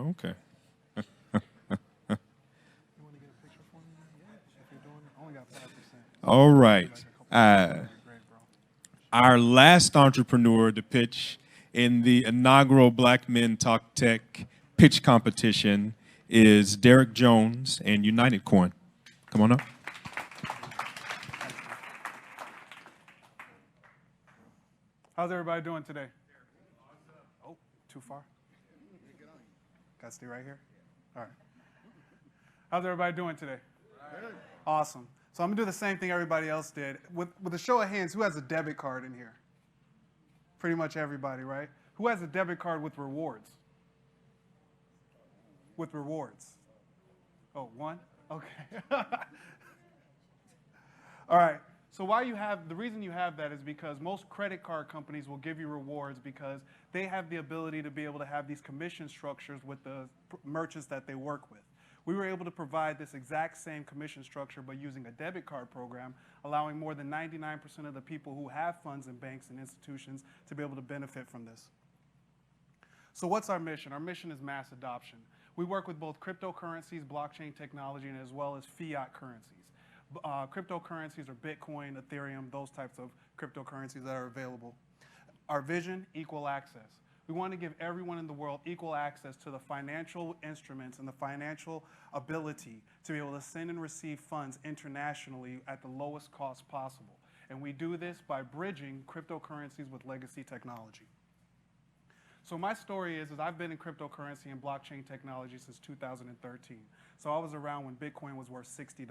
Okay. All right. Our last entrepreneur to pitch in the inaugural Black Men Talk Tech pitch competition is Derek Jones and UnitedCoin. Come on up. How's everybody doing today? Oh, too far? Got to stay right here? All right. How's everybody doing today? Awesome. So I'm going to do the same thing everybody else did. With a show of hands, who has a debit card in here? Pretty much everybody, right? Who has a debit card with rewards? With rewards? Oh, one? Okay. All right. So the reason you have that is because most credit card companies will give you rewards because they have the ability to be able to have these commission structures with the merchants that they work with. We were able to provide this exact same commission structure by using a debit card program, allowing more than 99% of the people who have funds in banks and institutions to be able to benefit from this. So what's our mission? Our mission is mass adoption. We work with both cryptocurrencies, blockchain technology, and as well as fiat currencies. Cryptocurrencies are Bitcoin, Ethereum, those types of cryptocurrencies that are available. Our vision, equal access. We want to give everyone in the world equal access to the financial instruments and the financial ability to be able to send and receive funds internationally at the lowest cost possible. And we do this by bridging cryptocurrencies with legacy technology. So my story is I've been in cryptocurrency and blockchain technology since 2013. So I was around when Bitcoin was worth $60.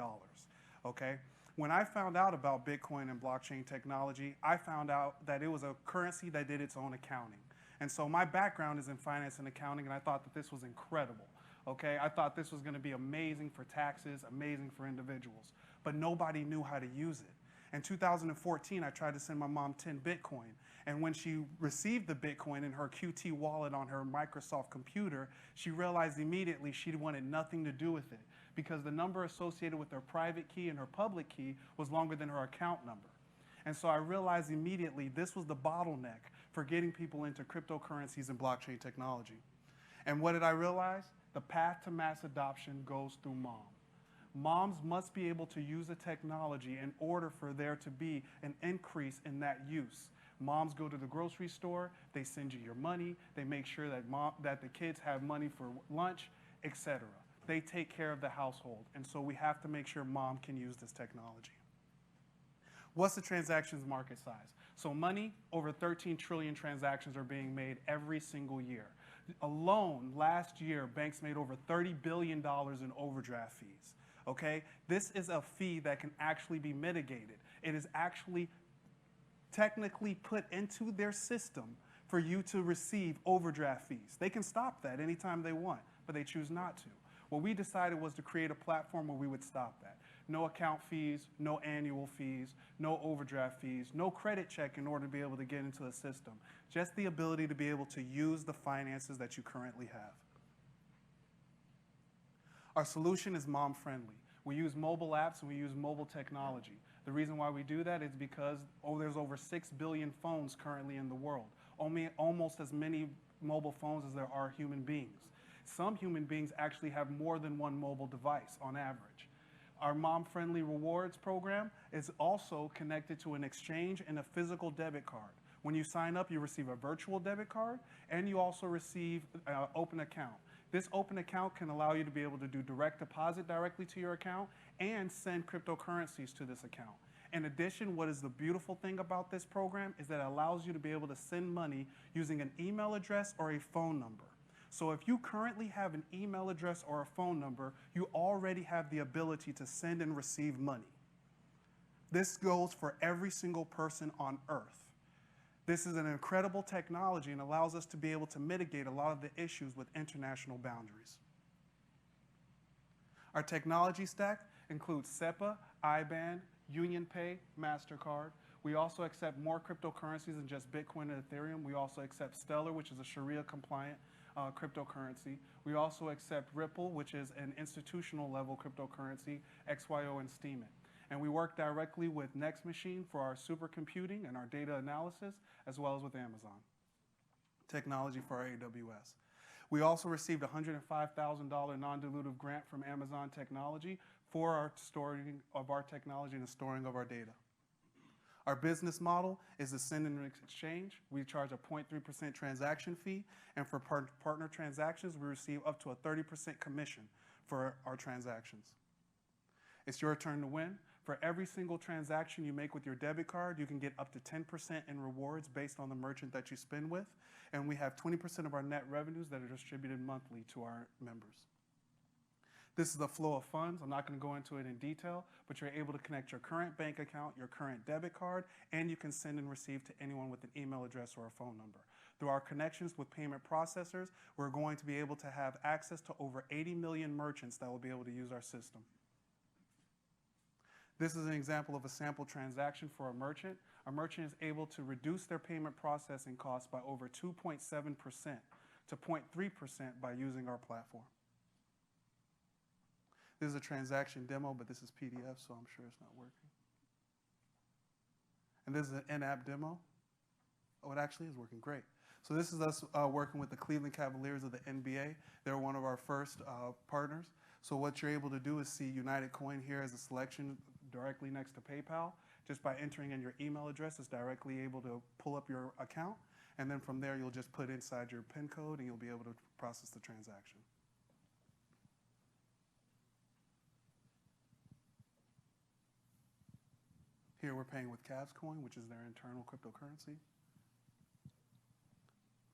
Okay? When I found out about Bitcoin and blockchain technology, I found out that it was a currency that did its own accounting. And so my background is in finance and accounting, and I thought that this was incredible. Okay? I thought this was going to be amazing for taxes, amazing for individuals. But nobody knew how to use it. In 2014, I tried to send my mom 10 Bitcoin. And when she received the Bitcoin in her QT wallet on her Microsoft computer, she realized immediately she wanted nothing to do with it because the number associated with her private key and her public key was longer than her account number. And so I realized immediately this was the bottleneck for getting people into cryptocurrencies and blockchain technology. And what did I realize? The path to mass adoption goes through mom. Moms must be able to use the technology in order for there to be an increase in that use. Moms go to the grocery store, they send you your money, they make sure that the kids have money for lunch, etc. They take care of the household, and so we have to make sure mom can use this technology. What's the transactions market size? So money, over 13 trillion transactions are being made every single year. Alone, last year, banks made over $30 billion in overdraft fees. Okay? This is a fee that can actually be mitigated. It is actually technically put into their system for you to receive overdraft fees. They can stop that anytime they want, but they choose not to. What we decided was to create a platform where we would stop that. No account fees, no annual fees, no overdraft fees, no credit check in order to be able to get into the system. Just the ability to be able to use the finances that you currently have. Our solution is mom-friendly. We use mobile apps and we use mobile technology. The reason why we do that is because there's over 6 billion phones currently in the world. Almost as many mobile phones as there are human beings. Some human beings actually have more than one mobile device on average. Our mom-friendly rewards program is also connected to an exchange and a physical debit card. When you sign up, you receive a virtual debit card, and you also receive an open account. This open account can allow you to be able to do direct deposit directly to your account and send cryptocurrencies to this account. In addition, what is the beautiful thing about this program is that it allows you to be able to send money using an email address or a phone number. So if you currently have an email address or a phone number, you already have the ability to send and receive money. This goes for every single person on Earth. This is an incredible technology and allows us to be able to mitigate a lot of the issues with international boundaries. Our technology stack includes SEPA, IBAN, UnionPay, MasterCard. We also accept more cryptocurrencies than just Bitcoin and Ethereum. We also accept Stellar, which is a Sharia-compliant cryptocurrency. We also accept Ripple, which is an institutional level cryptocurrency, XYO and Steemit. And we work directly with Next Machine for our supercomputing and our data analysis, as well as with Amazon technology for our AWS. We also received a $105,000 non-dilutive grant from Amazon Technology for our storing of our technology and the storing of our data. Our business model is a send and exchange. We charge a 0.3% transaction fee, and for partner transactions, we receive up to a 30% commission for our transactions. It's your turn to win. For every single transaction you make with your debit card, you can get up to 10% in rewards based on the merchant that you spend with, and we have 20% of our net revenues that are distributed monthly to our members. This is the flow of funds. I'm not going to go into it in detail, but you're able to connect your current bank account, your current debit card, and you can send and receive to anyone with an email address or a phone number. Through our connections with payment processors, we're going to be able to have access to over 80 million merchants that will be able to use our system. This is an example of a sample transaction for a merchant. A merchant is able to reduce their payment processing costs by over 2.7% to 0.3% by using our platform. This is a transaction demo, but this is PDF, so I'm sure it's not working. And this is an in-app demo. Oh, it actually is working, great. So this is us working with the Cleveland Cavaliers of the NBA. They're one of our first partners. So what you're able to do is see UnitedCoin here as a selection directly next to PayPal. Just by entering in your email address, it's directly able to pull up your account. And then from there, you'll just put inside your PIN code and you'll be able to process the transaction. Here we're paying with Cavs Coin, which is their internal cryptocurrency.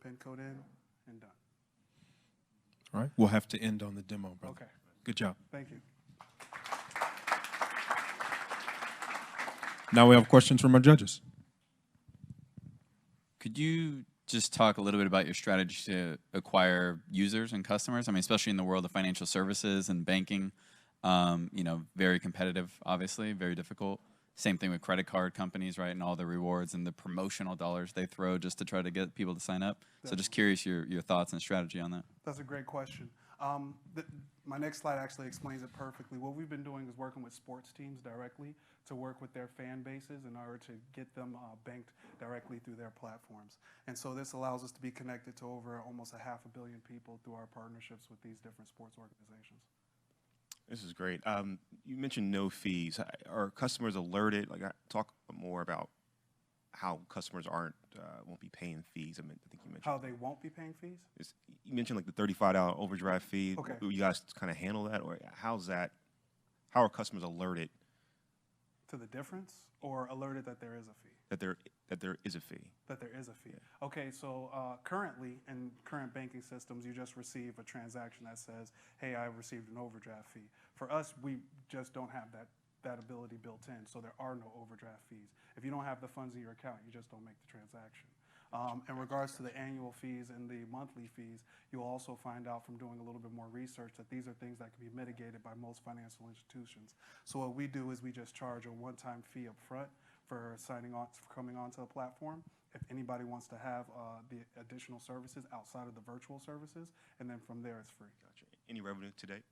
PIN code in and done. All right. We'll have to end on the demo, brother. Okay. Good job. Thank you. Now we have questions from our judges. Could you just talk a little bit about your strategy to acquire users and customers? I mean, especially in the world of financial services and banking, you know, very competitive, obviously, very difficult. Same thing with credit card companies, right, and all the rewards and the promotional dollars they throw just to try to get people to sign up. Definitely. So just curious your thoughts and strategy on that. That's a great question. My next slide actually explains it perfectly. What we've been doing is working with sports teams directly to work with their fan bases in order to get them banked directly through their platforms. And so this allows us to be connected to over almost 500 million people through our partnerships with these different sports organizations. This is great. You mentioned no fees. Are customers alerted? Like, talk more about how customers won't be paying fees. I think you mentioned how they won't be paying fees. You mentioned like the $35 overdraft fee. Okay. Do you guys kind of handle that, or how's that? How are customers alerted to the difference, or alerted that there is a fee? That there is a fee. That there is a fee. Yeah. Okay, so currently in current banking systems, you just receive a transaction that says, "Hey, I received an overdraft fee." For us, we just don't have that ability built in, so there are no overdraft fees. If you don't have the funds in your account, you just don't make the transaction. In regards to the annual fees and the monthly fees, you'll also find out from doing a little bit more research that these are things that can be mitigated by most financial institutions. So what we do is we just charge a one-time fee up front for signing on, for coming onto the platform. If anybody wants to have the additional services outside of the virtual services, and then from there it's free. Gotcha. Any revenue to date?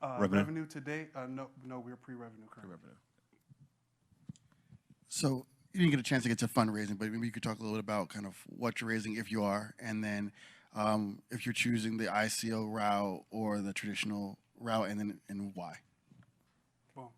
Revenue to date? No, we're pre-revenue currently. Pre-revenue. So you didn't get a chance to get to fundraising, but maybe you could talk a little bit about kind of what you're raising, if you are, and then if you're choosing the ICO route or the traditional route, and why. Boom.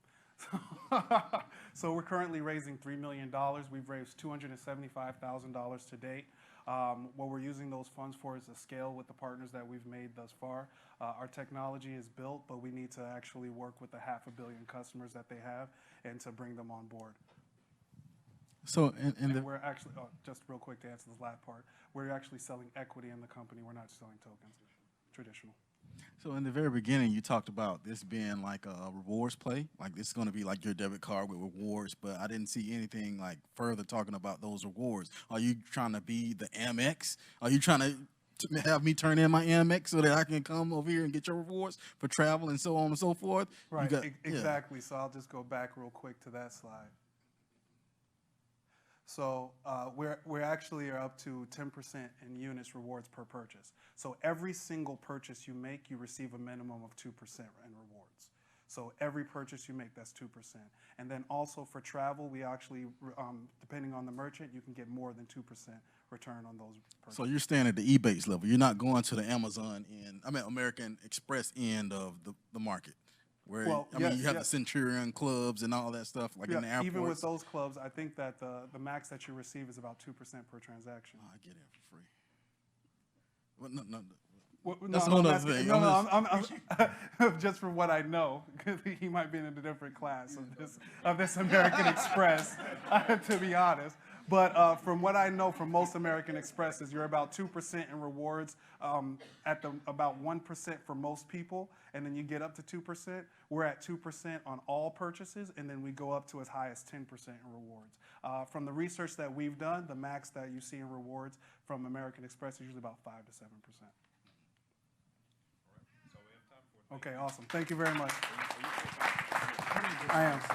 So we're currently raising $3 million. We've raised $275,000 to date. What we're using those funds for is to scale with the partners that we've made thus far. Our technology is built, but we need to actually work with the 500 million customers that they have and to bring them on board. So, we're actually, just real quick to answer the last part, we're actually selling equity in the company. We're not selling tokens, traditional. So in the very beginning, you talked about this being like a rewards play, like this is going to be like your debit card with rewards, but I didn't see anything like further talking about those rewards. Are you trying to be the Amex? Are you trying to have me turn in my Amex so that I can come over here and get your rewards for travel and so on and so forth? Right, exactly. So I'll just go back real quick to that slide. So we're actually are up to 10% in units rewards per purchase. So every single purchase you make, you receive a minimum of 2% in rewards. So every purchase you make, that's 2%. And then also for travel, we actually, depending on the merchant, you can get more than 2% return on those purchases. So you're staying at the Ebates level. You're not going to the Amazon end, American Express end of the market. Where, Well, I mean, yes, you have yes. the Centurion clubs and all that stuff, like in the airports. Even with those clubs, I think that the max that you receive is about 2% per transaction. Oh, I get it for free. Well, no. Well, That's a whole I'm other asking- thing. I'm just from what I know, because he might be in a different class of this American Express, to be honest. But from what I know from most American Expresses, you're about 2% in rewards, at about 1% for most people, and then you get up to 2%. We're at 2% on all purchases, and then we go up to as high as 10% in rewards. From the research that we've done, the max that you see in rewards from American Express is usually about 5 to 7%. Okay, awesome. Thank you very much. I am, yeah.